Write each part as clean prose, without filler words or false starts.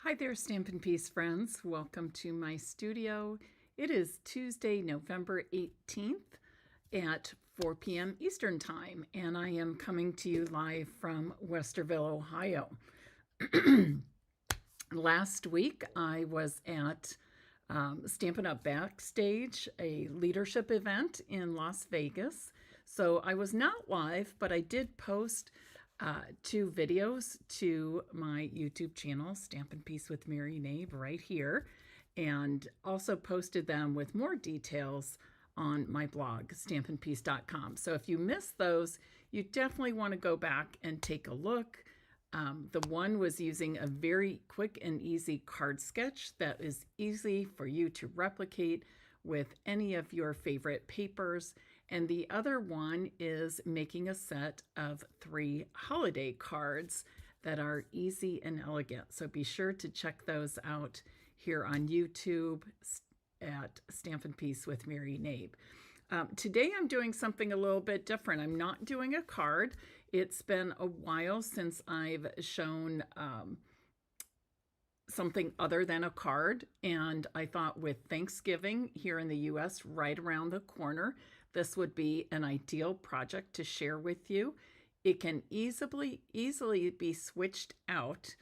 Hi there, Stampin' Peace friends. Welcome to my studio. It is Tuesday, November 18th at 4 p.m. Eastern Time, and I am coming to you live from Westerville, Ohio. Last week, I was at Stampin' Up! Backstage, a leadership event in Las Vegas. So I was not live, but I did post two videos to my YouTube channel, Stampin' Peace with Mary Knabe, right here, and also posted them with more details on my blog, stampinpeace.com. So if you missed those, you definitely want to go back and take a look. The one was using a very quick and easy card sketch that is easy for you to replicate with any of your favorite papers. And the other one is making a set of 3 holiday cards that are easy and elegant. So be sure to check those out here on YouTube at Stampin' Peace with Mary Knabe. Today I'm doing something a little bit different. I'm not doing a card. It's been a while since I've shown something other than a card, and I thought with Thanksgiving here in the US right around the corner, this would be an ideal project to share with you. It can easily be switched out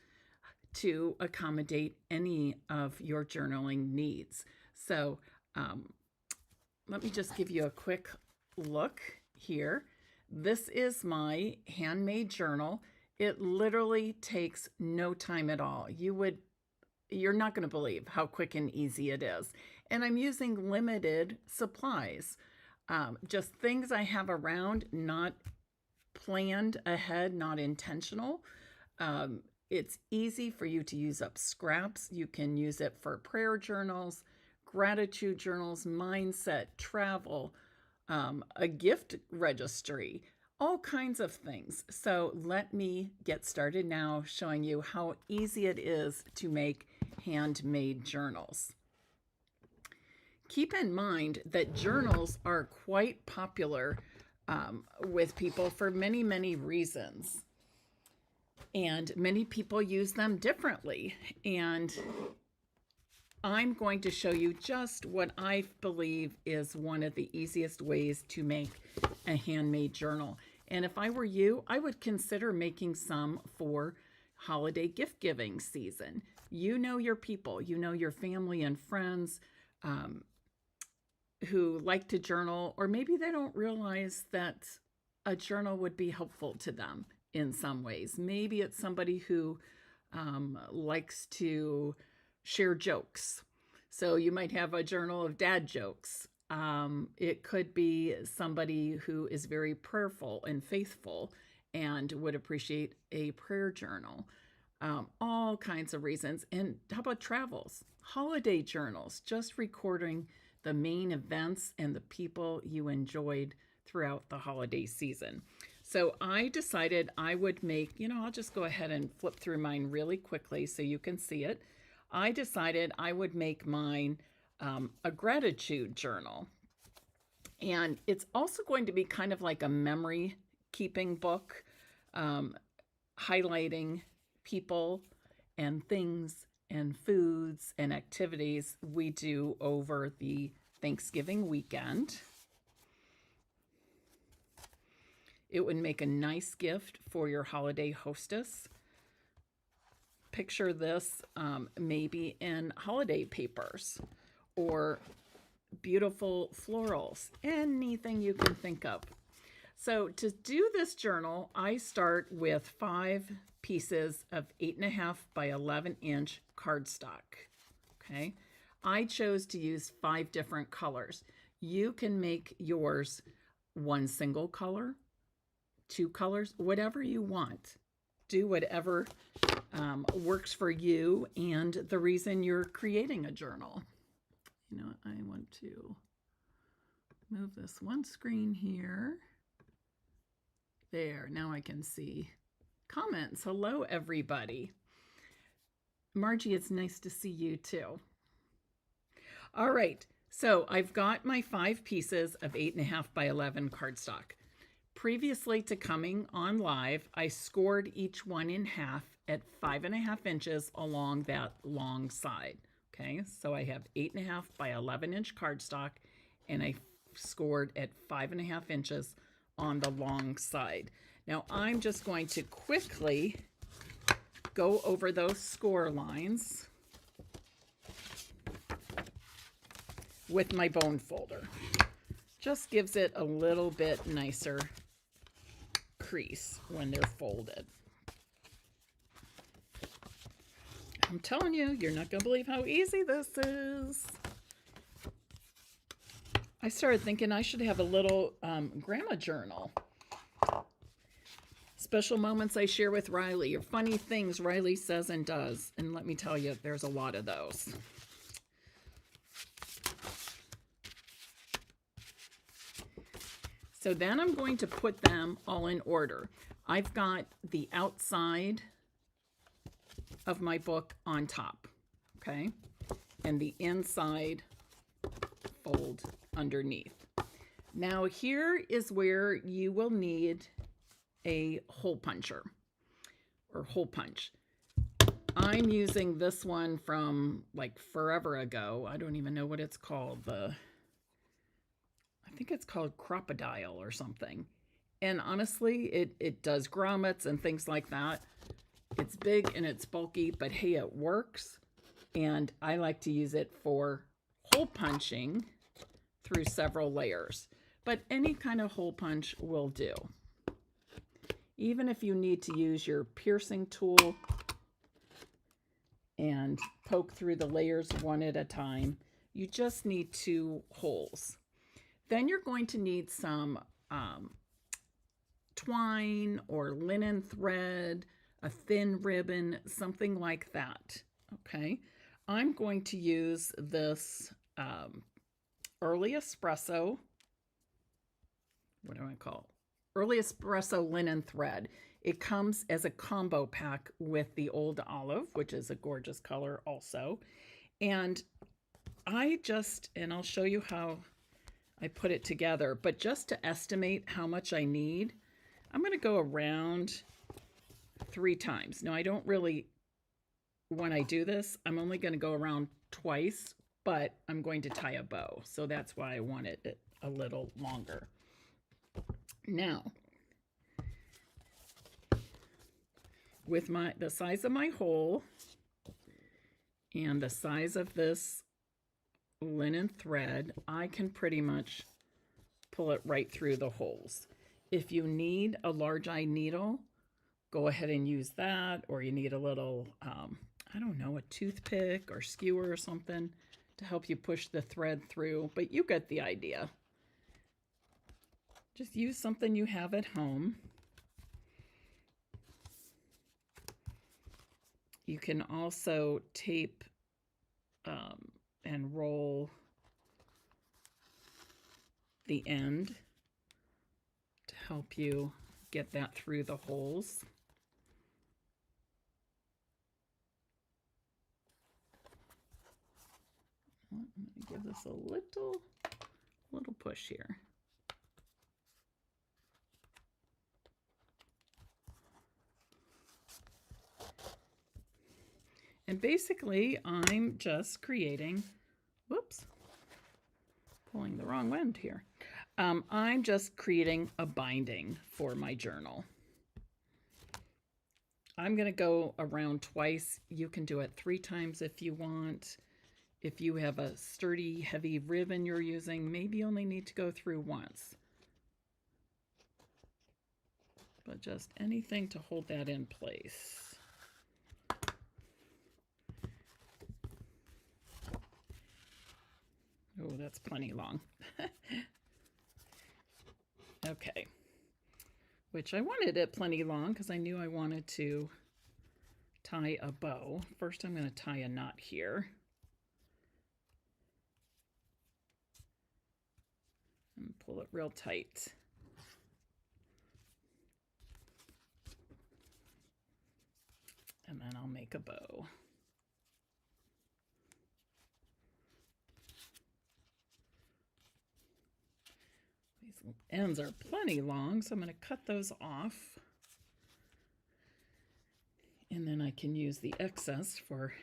to accommodate any of your journaling needs. So let me just give you a quick look here. This is my handmade journal. It literally takes no time at all. You're not going to believe how quick and easy it is. And I'm using limited supplies. Just things I have around, not planned ahead, not intentional. It's easy for you to use up scraps. You can use it for prayer journals, gratitude journals, mindset, travel, a gift registry, all kinds of things. So let me get started now showing you how easy it is to make handmade journals. Keep in mind that journals are quite popular with people for many, many reasons. And many people use them differently. And I'm going to show you just what I believe is one of the easiest ways to make a handmade journal. And if I were you, I would consider making some for holiday gift giving season. You know your people, you know your family and friends who like to journal, or maybe they don't realize that a journal would be helpful to them in some ways. Maybe it's somebody who likes to share jokes. So you might have a journal of dad jokes. It could be somebody who is very prayerful and faithful and would appreciate a prayer journal. All kinds of reasons. And how about travels? Holiday journals, just recording the main events and the people you enjoyed throughout the holiday season. So I decided I would make, I'll just go ahead and flip through mine really quickly so you can see it. I decided I would make mine a gratitude journal. And it's also going to be kind of like a memory keeping book, highlighting people and things and foods and activities we do over the Thanksgiving weekend. It would make a nice gift for your holiday hostess. Picture this maybe in holiday papers or beautiful florals, anything you can think of. So to do this journal, I start with 5 pieces of 8.5 by 11 inch cardstock. Okay, I chose to use 5 different colors. You can make yours one single color, 2 colors, whatever you want. Do whatever works for you and the reason you're creating a journal. I want to move this one screen here. There, now I can see comments. Hello, everybody. Margie, it's nice to see you too. All right, so I've got my 5 pieces of 8.5 by 11 cardstock. Previously to coming on live, I scored each one in half at 5.5 inches along that long side. Okay, so I have 8.5 by 11-inch cardstock, and I scored at 5.5 inches on the long side. Now I'm just going to quickly go over those score lines with my bone folder. Just gives it a little bit nicer crease when they're folded. I'm telling you, you're not going to believe how easy this is. I started thinking I should have a little grandma journal. Special moments I share with Riley, or funny things Riley says and does. And let me tell you, there's a lot of those. So then I'm going to put them all in order. I've got the outside of my book on top, okay? And the inside fold underneath. Now here is where you will need a hole puncher or hole punch. I'm using this one from like forever ago. I don't even know what it's called. I think it's called Crocodile or something. And honestly, it does grommets and things like that. It's big and it's bulky, but hey, it works. And I like to use it for hole punching through several layers. But any kind of hole punch will do. Even if you need to use your piercing tool and poke through the layers one at a time, you just need 2 holes. Then you're going to need some twine or linen thread, a thin ribbon, something like that, okay? I'm going to use this Early Espresso, what do I call it? Early Espresso linen thread. It comes as a combo pack with the Old Olive, which is a gorgeous color also. And I'll show you how I put it together, but just to estimate how much I need, I'm going to go around 3 times. Now I don't really, when I do this, I'm only going to go around twice, but I'm going to tie a bow. So that's why I wanted it a little longer. Now, with the size of my hole and the size of this linen thread, I can pretty much pull it right through the holes. If you need a large eye needle, go ahead and use that, or you need a little, I don't know, a toothpick or skewer or something to help you push the thread through, but you get the idea. Just use something you have at home. You can also tape and roll the end to help you get that through the holes. I'm going to give this a little push here. And basically, I'm just creating, whoops, pulling the wrong end here. I'm just creating a binding for my journal. I'm going to go around twice. You can do it 3 times if you want. If you have a sturdy, heavy ribbon you're using, maybe you only need to go through once. But just anything to hold that in place. Oh, that's plenty long. Okay. Which I wanted it plenty long because I knew I wanted to tie a bow. First, I'm going to tie a knot here. And pull it real tight. And then I'll make a bow. ends are plenty long, so I'm going to cut those off. And then I can use the excess for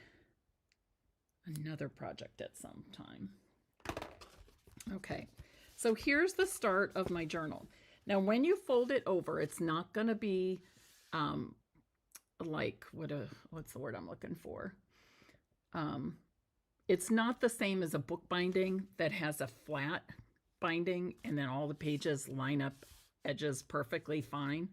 another project at some time. Okay, so here's the start of my journal. Now, when you fold it over, it's not going to be like, what's the word I'm looking for? It's not the same as a book binding that has a flat binding and then all the pages line up edges perfectly fine.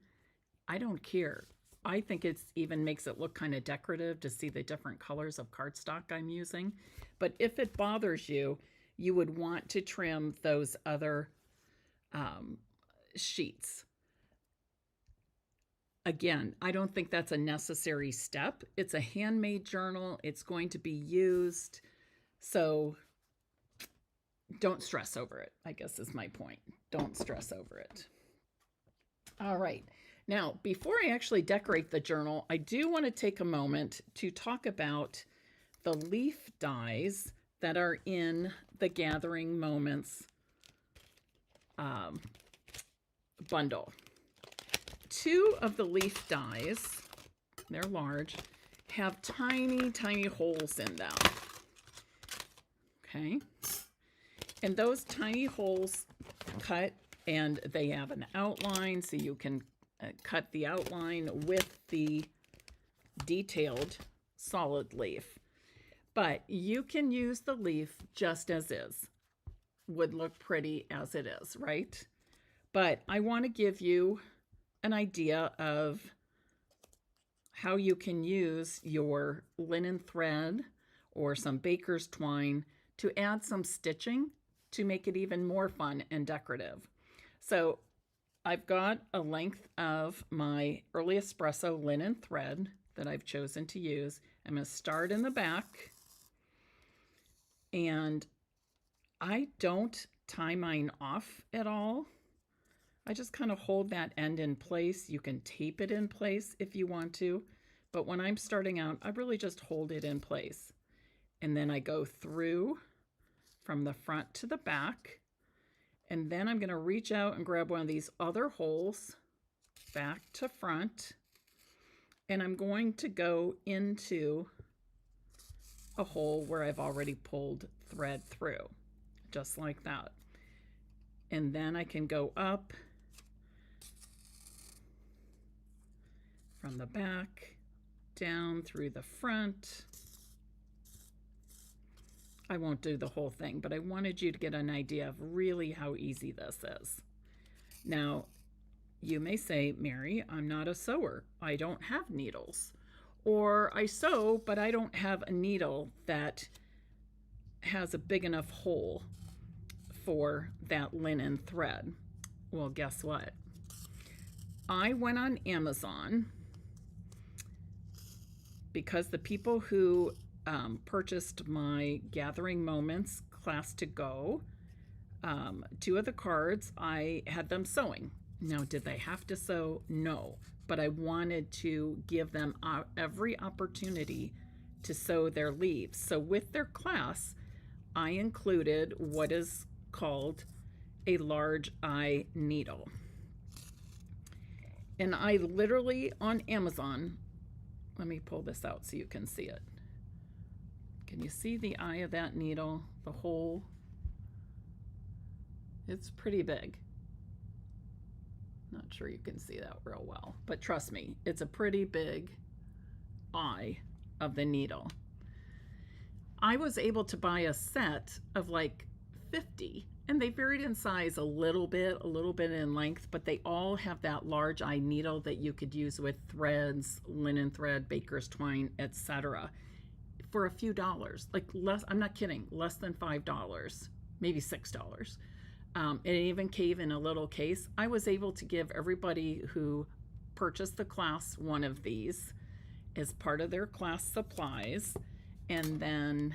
I don't care. I think it's even makes it look kind of decorative to see the different colors of cardstock I'm using. But if it bothers you, you would want to trim those other sheets. Again, I don't think that's a necessary step. It's a handmade journal. It's going to be used. So don't stress over it, I guess is my point. Don't stress over it. All right. Now, before I actually decorate the journal, I do want to take a moment to talk about the leaf dies that are in the Gathering Moments bundle. 2 of the leaf dies, they're large, have tiny, tiny holes in them. Okay. And those tiny holes cut, and they have an outline, so you can cut the outline with the detailed solid leaf. But you can use the leaf just as is. Would look pretty as it is, right? But I want to give you an idea of how you can use your linen thread or some baker's twine to add some stitching to make it even more fun and decorative. So I've got a length of my Early Espresso linen thread that I've chosen to use. I'm going to start in the back, and I don't tie mine off at all. I just kind of hold that end in place. You can tape it in place if you want to, but when I'm starting out, I really just hold it in place. And then I go through from the front to the back, and then I'm going to reach out and grab one of these other holes back to front, and I'm going to go into a hole where I've already pulled thread through, just like that. And then I can go up from the back, down through the front. I won't do the whole thing, but I wanted you to get an idea of really how easy this is. Now, you may say, Mary, I'm not a sewer. I don't have needles. Or I sew, but I don't have a needle that has a big enough hole for that linen thread. Well, guess what? I went on Amazon because the people who purchased my Gathering Moments class to go, 2 of the cards, I had them sewing. Now, did they have to sew? No, but I wanted to give them every opportunity to sew their leaves. So with their class, I included what is called a large eye needle. And I literally, on Amazon, let me pull this out so you can see it. Can you see the eye of that needle, the hole? It's pretty big. Not sure you can see that real well, but trust me, it's a pretty big eye of the needle. I was able to buy a set of like 50, and they varied in size a little bit in length, but they all have that large eye needle that you could use with threads, linen thread, baker's twine, etc. for a few dollars, like less, I'm not kidding, less than $5, maybe $6. It even came in a little case. I was able to give everybody who purchased the class one of these as part of their class supplies, and then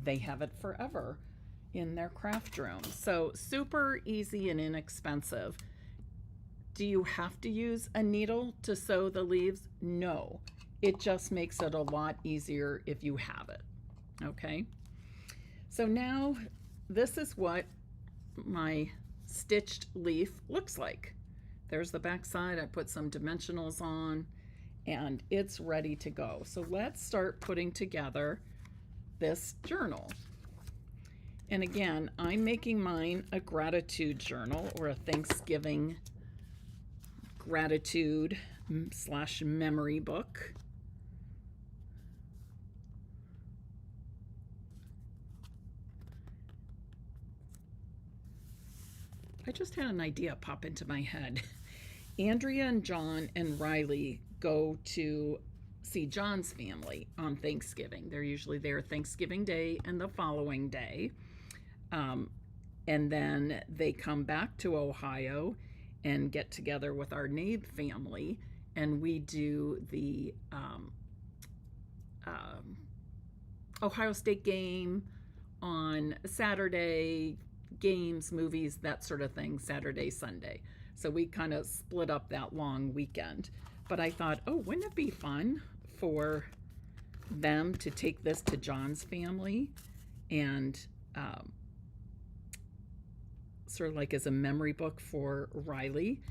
they have it forever in their craft room. So super easy and inexpensive. Do you have to use a needle to sew the leaves? No. It just makes it a lot easier if you have it. Okay. So now this is what my stitched leaf looks like. There's the back side. I put some dimensionals on and it's ready to go. So let's start putting together this journal. And again, I'm making mine a gratitude journal, or a Thanksgiving gratitude / memory book. I just had an idea pop into my head. Andrea and John and Riley go to see John's family on Thanksgiving. They're usually there Thanksgiving Day and the following day. And then they come back to Ohio and get together with our Knabe family, and we do the Ohio State game on Saturday, games, movies, that sort of thing, Saturday, Sunday. So we kind of split up that long weekend. But I thought, oh, wouldn't it be fun for them to take this to John's family and sort of like as a memory book for Riley,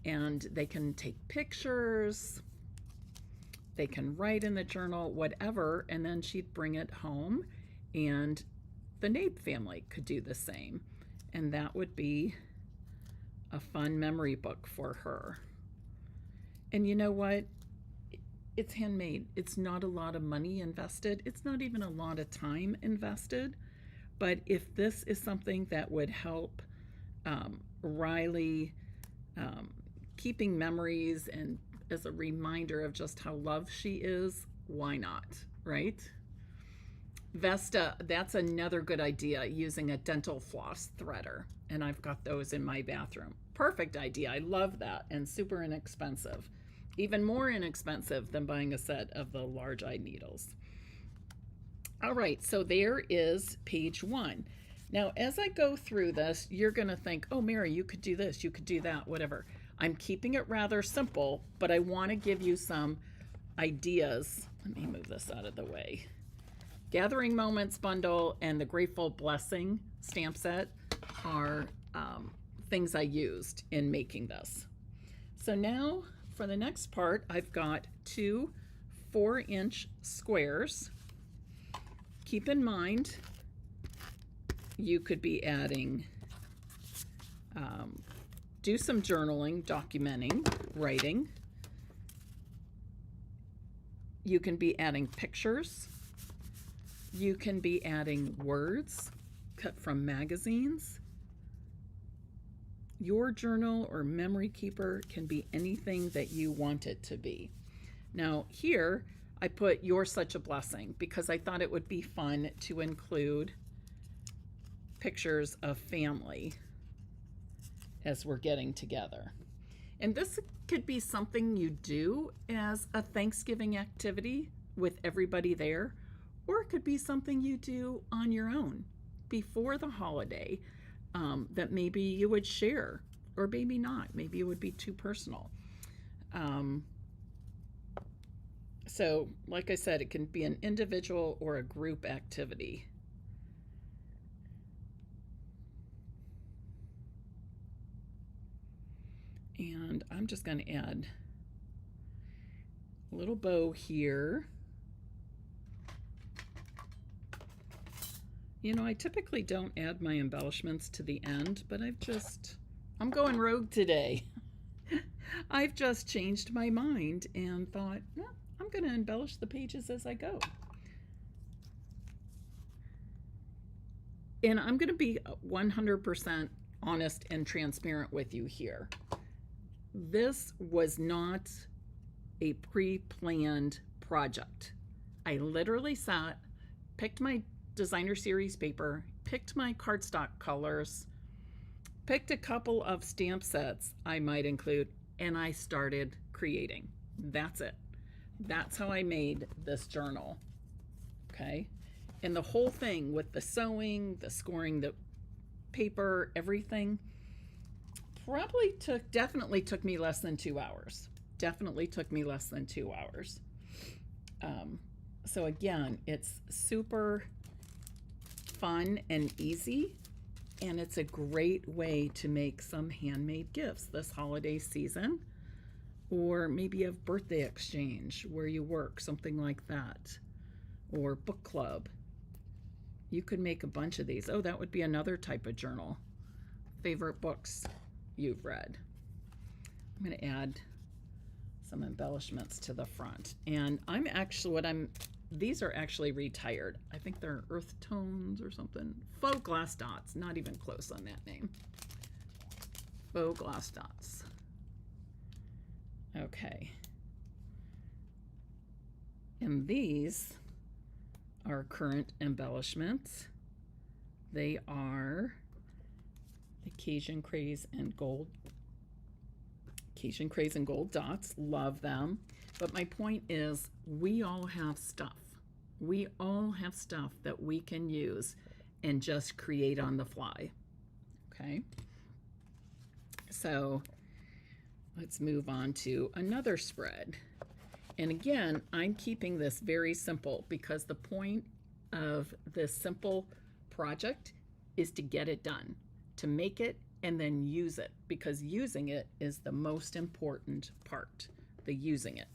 and they can take pictures, they can write in the journal, whatever, and then she'd bring it home and the Knabe family could do the same. And that would be a fun memory book for her. And you know what? It's handmade. It's not a lot of money invested. It's not even a lot of time invested. But if this is something that would help Riley keeping memories and as a reminder of just how loved she is, why not, right? Vesta, that's another good idea, using a dental floss threader. And I've got those in my bathroom. Perfect idea. I love that. And super inexpensive. Even more inexpensive than buying a set of the large eye needles. All right, so there is page 1. Now, as I go through this, you're going to think, oh, Mary, you could do this, you could do that, whatever. I'm keeping it rather simple, but I want to give you some ideas. Let me move this out of the way. Gathering Moments bundle and the Grateful Blessing stamp set are things I used in making this. So now for the next part, I've got 2 4-inch squares. Keep in mind, you could be adding, do some journaling, documenting, writing. You can be adding pictures. You can be adding words cut from magazines. Your journal or memory keeper can be anything that you want it to be. Now here, I put "You're Such a Blessing" because I thought it would be fun to include pictures of family as we're getting together. And this could be something you do as a Thanksgiving activity with everybody there, or it could be something you do on your own before the holiday that maybe you would share, or maybe not. Maybe it would be too personal. So, like I said, it can be an individual or a group activity. And I'm just going to add a little bow here. You know, I typically don't add my embellishments to the end, but I'm going rogue today. I've just changed my mind and thought, well, I'm going to embellish the pages as I go. And I'm going to be 100% honest and transparent with you here. This was not a pre-planned project. I literally sat, picked my designer series paper, picked my cardstock colors, picked a couple of stamp sets I might include, and I started creating. That's it. That's how I made this journal. Okay? And the whole thing with the sewing, the scoring the paper, everything, definitely took me less than 2 hours. Definitely took me less than 2 hours. So again, it's super fun and easy. And it's a great way to make some handmade gifts this holiday season, or maybe a birthday exchange where you work, something like that, or book club. You could make a bunch of these. Oh, that would be another type of journal. Favorite books you've read. I'm going to add some embellishments to the front. And these are actually retired. I think they're earth tones or something. Faux glass dots, not even close on that name. Faux glass dots. Okay. And these are current embellishments. They are the Cajun Craze and Gold dots. Love them. But my point is, we all have stuff. We all have stuff that we can use and just create on the fly. Okay? So let's move on to another spread. And again, I'm keeping this very simple because the point of this simple project is to get it done, to make it and then use it, because using it is the most important part, the using it.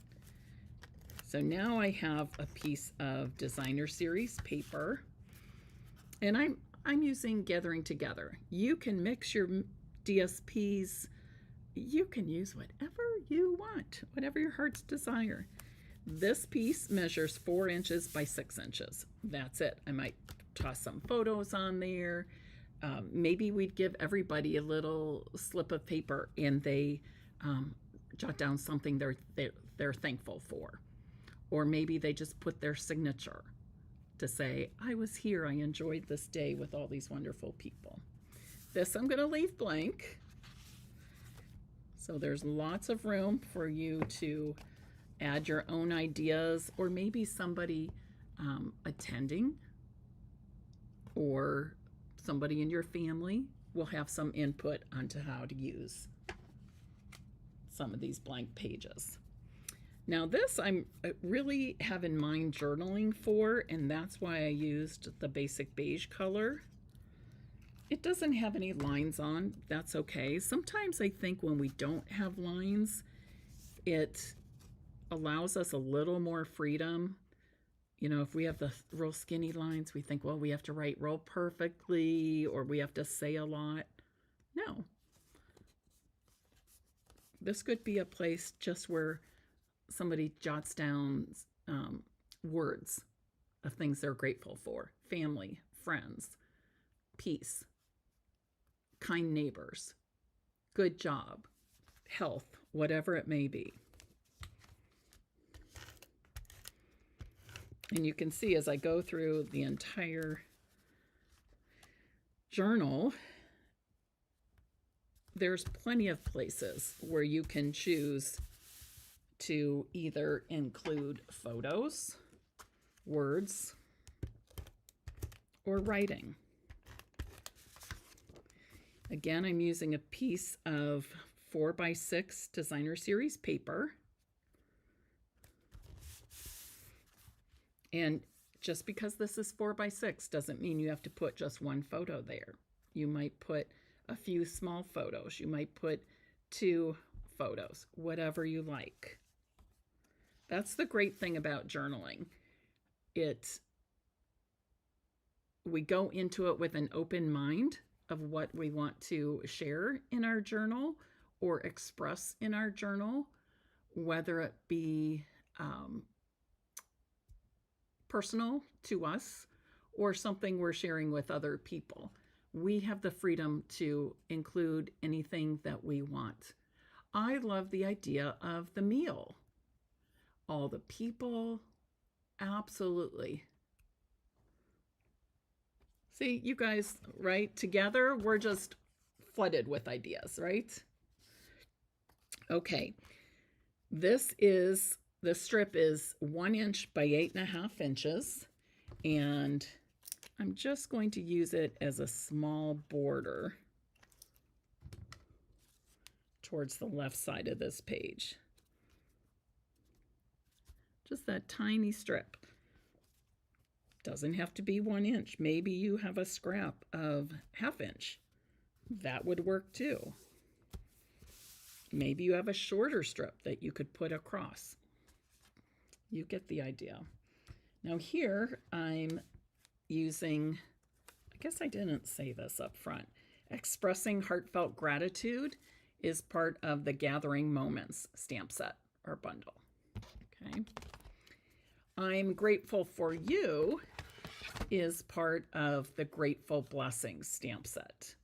So now I have a piece of designer series paper, and I'm using Gathering Together. You can mix your DSPs. You can use whatever you want, whatever your heart's desire. This piece measures 4 inches by 6 inches. That's it. I might toss some photos on there. Maybe we'd give everybody a little slip of paper and they jot down something they're thankful for. Or maybe they just put their signature to say, I was here, I enjoyed this day with all these wonderful people. This I'm going to leave blank. So there's lots of room for you to add your own ideas, or maybe somebody attending or somebody in your family will have some input onto how to use some of these blank pages. Now this I'm really have in mind journaling for, and that's why I used the basic beige color. It doesn't have any lines on, that's okay. Sometimes I think when we don't have lines, it allows us a little more freedom. You know, if we have the real skinny lines, we think, well, we have to write real perfectly or we have to say a lot. No. This could be a place just where somebody jots down words of things they're grateful for. Family, friends, peace, kind neighbors, good job, health, whatever it may be. And you can see as I go through the entire journal, there's plenty of places where you can choose to either include photos, words, or writing. Again, I'm using a piece of 4x6 designer series paper. And just because this is 4x6 doesn't mean you have to put just one photo there. You might put a few small photos. You might put 2 photos, whatever you like. That's the great thing about journaling. We go into it with an open mind of what we want to share in our journal or express in our journal, whether it be personal to us or something we're sharing with other people. We have the freedom to include anything that we want. I love the idea of the meal. All the people, absolutely. See, you guys, right? Together, we're just flooded with ideas, right? Okay, the strip is 1 inch by 8.5 inches, and I'm just going to use it as a small border towards the left side of this page. Just that tiny strip. Doesn't have to be 1 inch. Maybe you have a scrap of 1/2 inch. That would work too. Maybe you have a shorter strip that you could put across. You get the idea. Now here I'm using, I guess I didn't say this up front, expressing heartfelt gratitude is part of the Gathering Moments stamp set or bundle. Okay. I'm Grateful for You is part of the Grateful Blessings stamp set.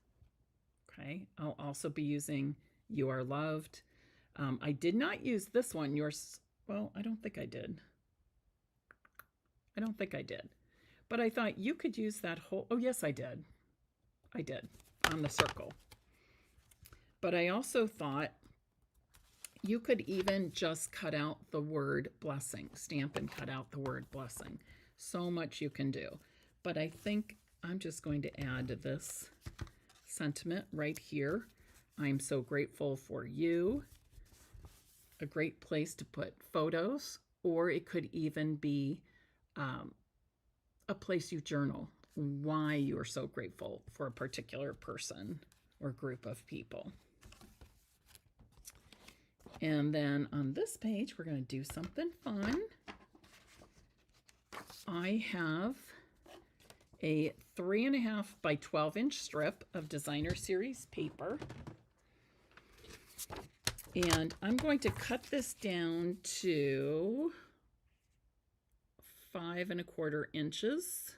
Okay. I'll also be using You Are Loved. I did not use this one. Well, I don't think I did. But I thought you could use that whole, oh yes, I did. On the circle. But I also thought you could even just cut out the word blessing, stamp and cut out the word blessing. So much you can do. But I think I'm just going to add this sentiment right here. I'm so grateful for you. A great place to put photos, or it could even be a place you journal why you are so grateful for a particular person or group of people. And then on this page, we're going to do something fun. I have a 3.5 by 12-inch strip of Designer Series paper. And I'm going to cut this down to 5.25 inches.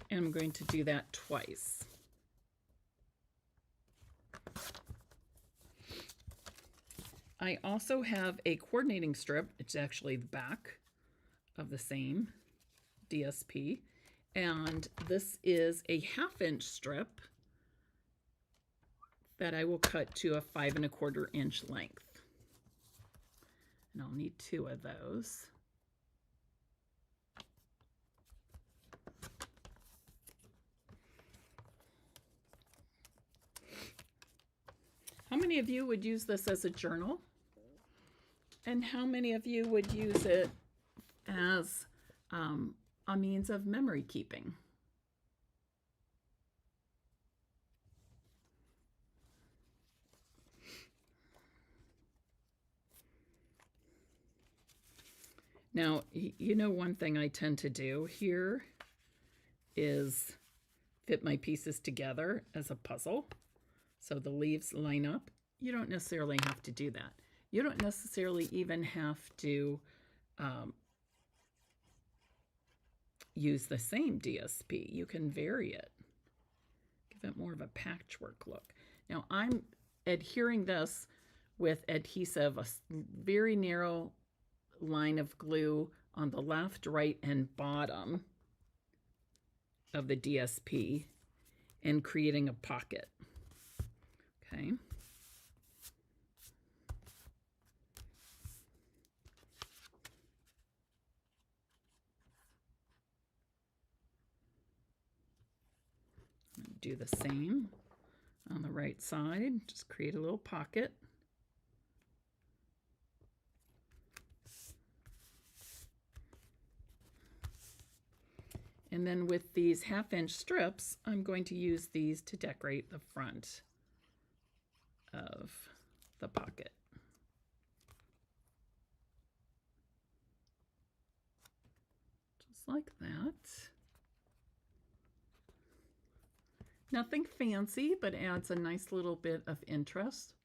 And I'm going to do that twice. I also have a coordinating strip. It's actually the back of the same DSP. And this is a 1/2 inch strip that I will cut to a 5.25 inch length. And I'll need 2 of those. How many of you would use this as a journal? And how many of you would use it as a means of memory keeping? Now, you know, one thing I tend to do here is fit my pieces together as a puzzle. So the leaves line up. You don't necessarily have to do that. You don't necessarily even have to use the same DSP. You can vary it. Give it more of a patchwork look. Now I'm adhering this with adhesive, a very narrow line of glue on the left, right, and bottom of the DSP and creating a pocket. Okay. Do the same on the right side. Just create a little pocket. And then with these 1/2 inch strips, I'm going to use these to decorate the front of the pocket. Just like that. Nothing fancy, but adds a nice little bit of interest.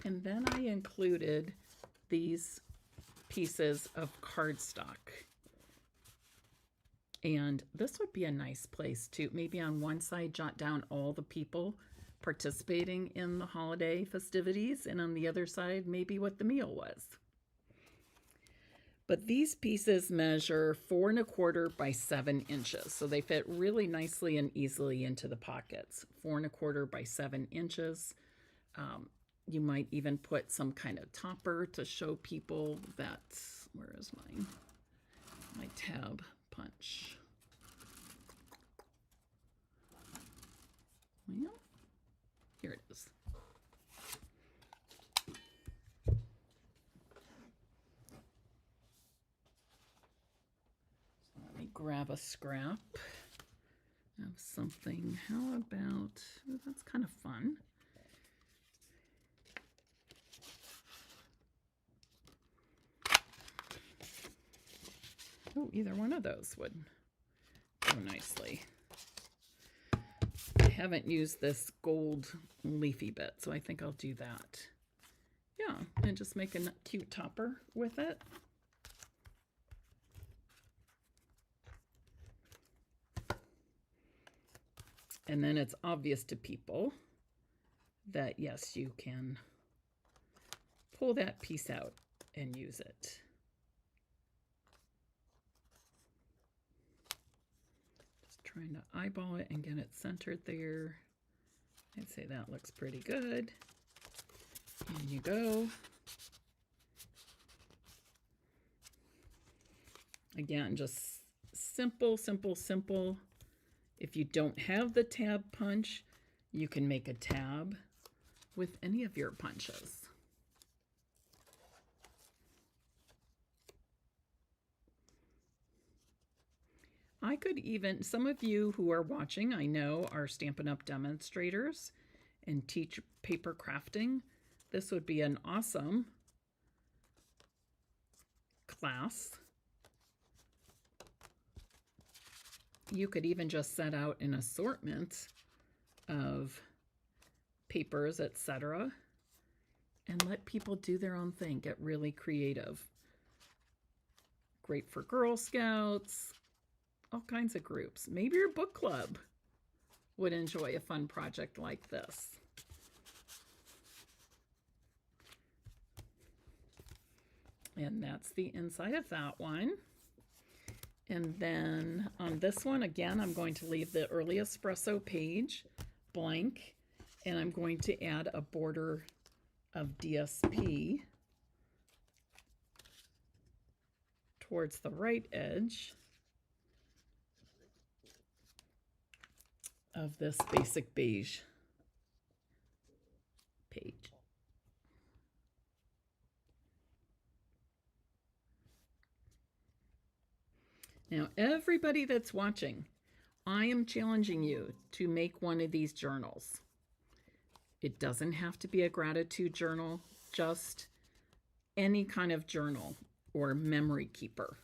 And then I included these pieces of cardstock. And this would be a nice place to maybe on one side jot down all the people participating in the holiday festivities, and on the other side maybe what the meal was. But these pieces measure 4.25 by 7 inches, so they fit really nicely and easily into the pockets. 4.25 by 7 inches. You might even put some kind of topper to show people that, where is my tab punch? Well, here it is. So let me grab a scrap of something. How about, oh, that's kind of fun. Oh, either one of those would go nicely. I haven't used this gold leafy bit, so I think I'll do that. Yeah, and just make a cute topper with it. And then it's obvious to people that, yes, you can pull that piece out and use it. Just trying to eyeball it and get it centered there. I'd say that looks pretty good. In you go. Again, just simple, simple, simple. If you don't have the tab punch, you can make a tab with any of your punches. I could even, some of you who are watching, I know, are Stampin' Up! Demonstrators and teach paper crafting. This would be an awesome class. You could even just set out an assortment of papers, etc., and let people do their own thing. Get really creative. Great for Girl Scouts, all kinds of groups. Maybe your book club would enjoy a fun project like this. And that's the inside of that one. And then on this one, again, I'm going to leave the early espresso page blank, and I'm going to add a border of DSP towards the right edge of this basic beige page. Now, everybody that's watching, I am challenging you to make one of these journals. It doesn't have to be a gratitude journal, just any kind of journal or memory keeper,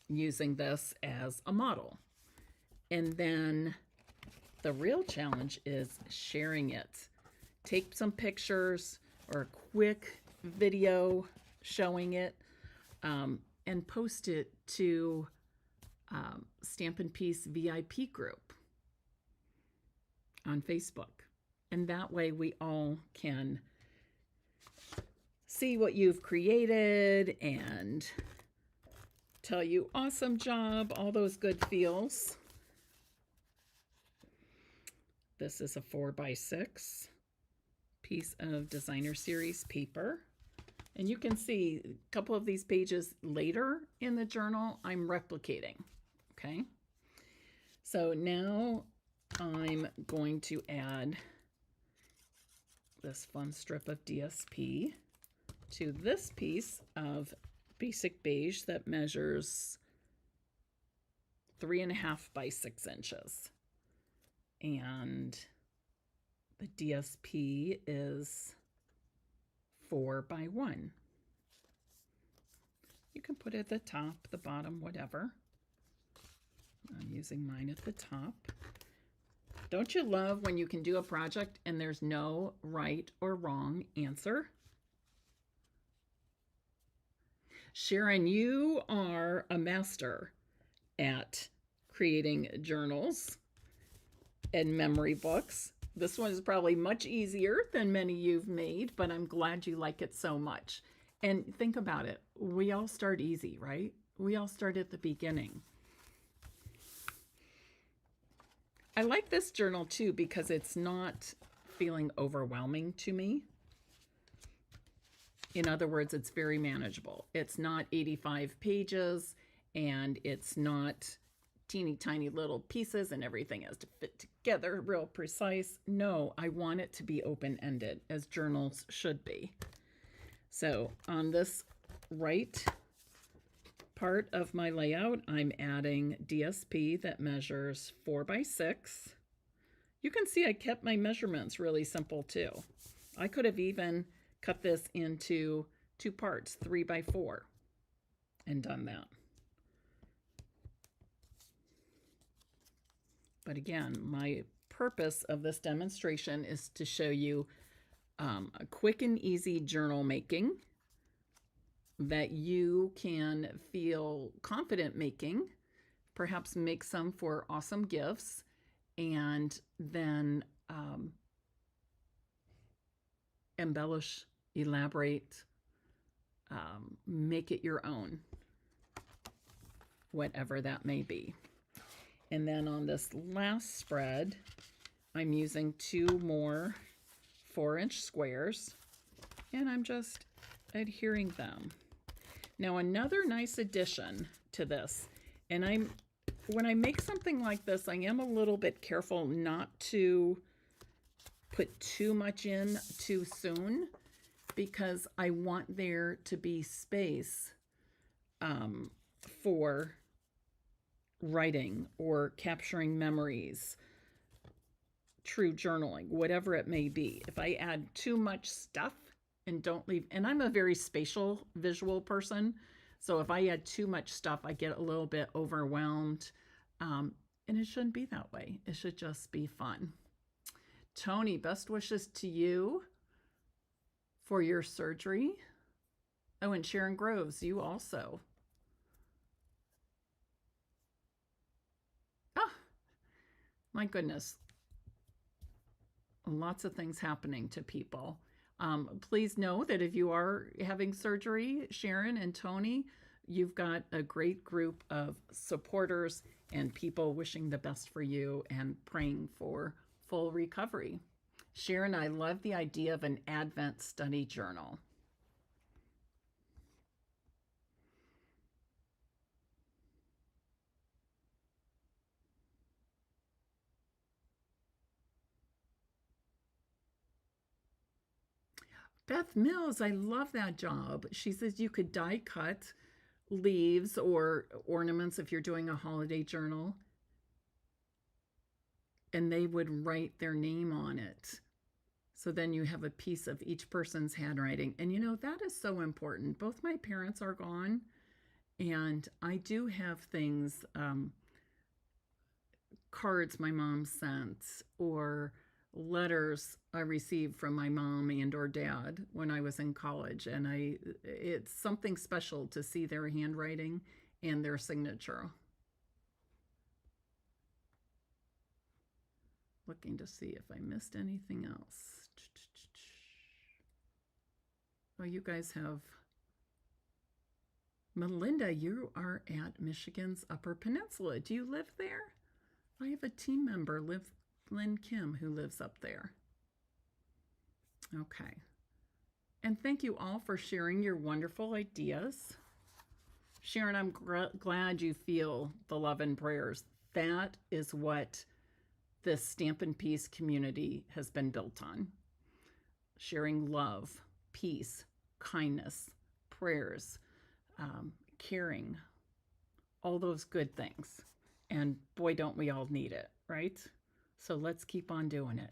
using this as a model. And then the real challenge is sharing it. Take some pictures or a quick video showing it, and post it to Stampin' Piece VIP group on Facebook. And that way we all can see what you've created and tell you awesome job, all those good feels. This is a 4x6 piece of designer series paper. And you can see a couple of these pages later in the journal, I'm replicating, okay? So now I'm going to add this fun strip of DSP to this piece of basic beige that measures 3.5 by 6 inches. And the DSP is 4 by 1. You can put it at the top, the bottom, whatever. I'm using mine at the top. Don't you love when you can do a project and there's no right or wrong answer? Sharon, you are a master at creating journals and memory books. This one is probably much easier than many you've made, but I'm glad you like it so much. And think about it. We all start easy, right? We all start at the beginning. I like this journal too because it's not feeling overwhelming to me. In other words, it's very manageable. It's not 85 pages and it's not teeny tiny little pieces and everything has to fit together real precise. No, I want it to be open-ended, as journals should be. So on this right part of my layout, I'm adding DSP that measures 4 by 6. You can see I kept my measurements really simple too. I could have even cut this into 2 parts, 3 by 4, and done that. But again, my purpose of this demonstration is to show you a quick and easy journal making that you can feel confident making, perhaps make some for awesome gifts, and then embellish, elaborate, make it your own, whatever that may be. And then on this last spread, I'm using 2 more 4-inch squares, and I'm just adhering them. Now another nice addition to this, and when I make something like this, I am a little bit careful not to put too much in too soon, because I want there to be space for writing or capturing memories, true journaling, whatever it may be. If I add too much stuff and don't leave, and I'm a very spatial visual person, so if I add too much stuff, I get a little bit overwhelmed, and it shouldn't be that way. It should just be fun. Tony, best wishes to you for your surgery. Oh, and Sharon Groves, you also. Ah, my goodness. Lots of things happening to people. Please know that if you are having surgery, Sharon and Tony, you've got a great group of supporters and people wishing the best for you and praying for full recovery. Sharon, I love the idea of an Advent study journal. Beth Mills, I love that job. She says you could die cut leaves or ornaments if you're doing a holiday journal, and they would write their name on it. So then you have a piece of each person's handwriting. And you know, that is so important. Both my parents are gone, and I do have things, cards my mom sent, or letters I received from my mom and or dad when I was in college, and it's something special to see their handwriting and their signature. Looking to see if I missed anything else. Oh, you guys have Melinda, you are at Michigan's Upper Peninsula. Do you live there? I have a team member, Lynn Kim, who lives up there. Okay. And thank you all for sharing your wonderful ideas. Sharon, I'm glad you feel the love and prayers. That is what this Stampin' Peace community has been built on. Sharing love, peace, kindness, prayers, caring, all those good things. And boy, don't we all need it, right? So let's keep on doing it.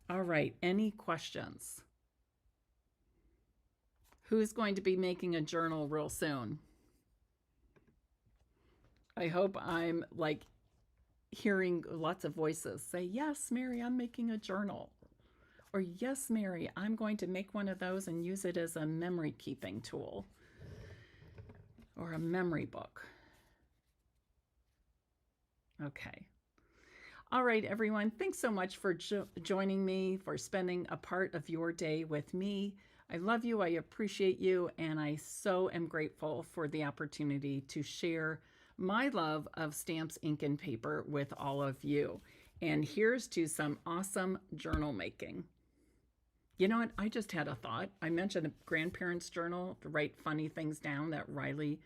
All right, any questions? Who's going to be making a journal real soon? I hope I'm like hearing lots of voices say, yes, Mary, I'm making a journal. Or yes, Mary, I'm going to make one of those and use it as a memory keeping tool or a memory book. Okay. All right, everyone. Thanks so much for joining me, for spending a part of your day with me. I love you. I appreciate you. And I so am grateful for the opportunity to share my love of stamps, ink, and paper with all of you. And here's to some awesome journal making. You know what? I just had a thought. I mentioned a grandparents' journal to write funny things down that Riley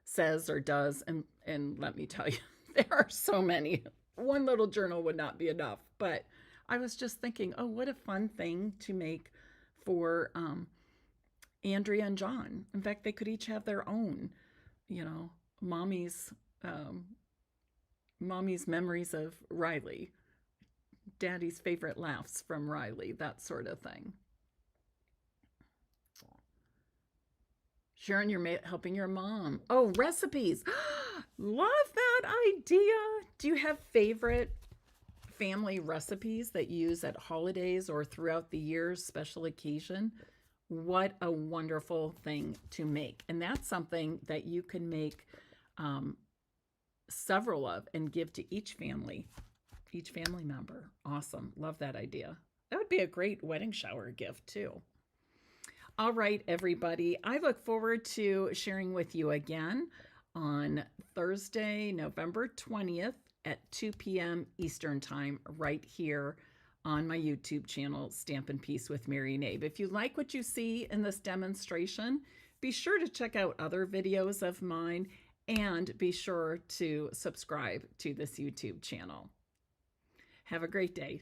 says or does, and let me tell you, there are so many. One little journal would not be enough. But I was just thinking, oh, what a fun thing to make for Andrea and John. In fact, they could each have their own, you know, mommy's um, mommy's memories of Riley, daddy's favorite laughs from Riley, that sort of thing. Sharon, you're helping your mom. Oh, recipes. Love that idea. Do you have favorite family recipes that you use at holidays or throughout the year's special occasion? What a wonderful thing to make. And that's something that you can make um, several of and give to each family member. Awesome. Love that idea. That would be a great wedding shower gift, too. All right, everybody. I look forward to sharing with you again on Thursday, November 20th at 2 p.m. Eastern Time, right here on my YouTube channel, Stampin' Peace with Mary Knabe. If you like what you see in this demonstration, be sure to check out other videos of mine and be sure to subscribe to this YouTube channel. Have a great day.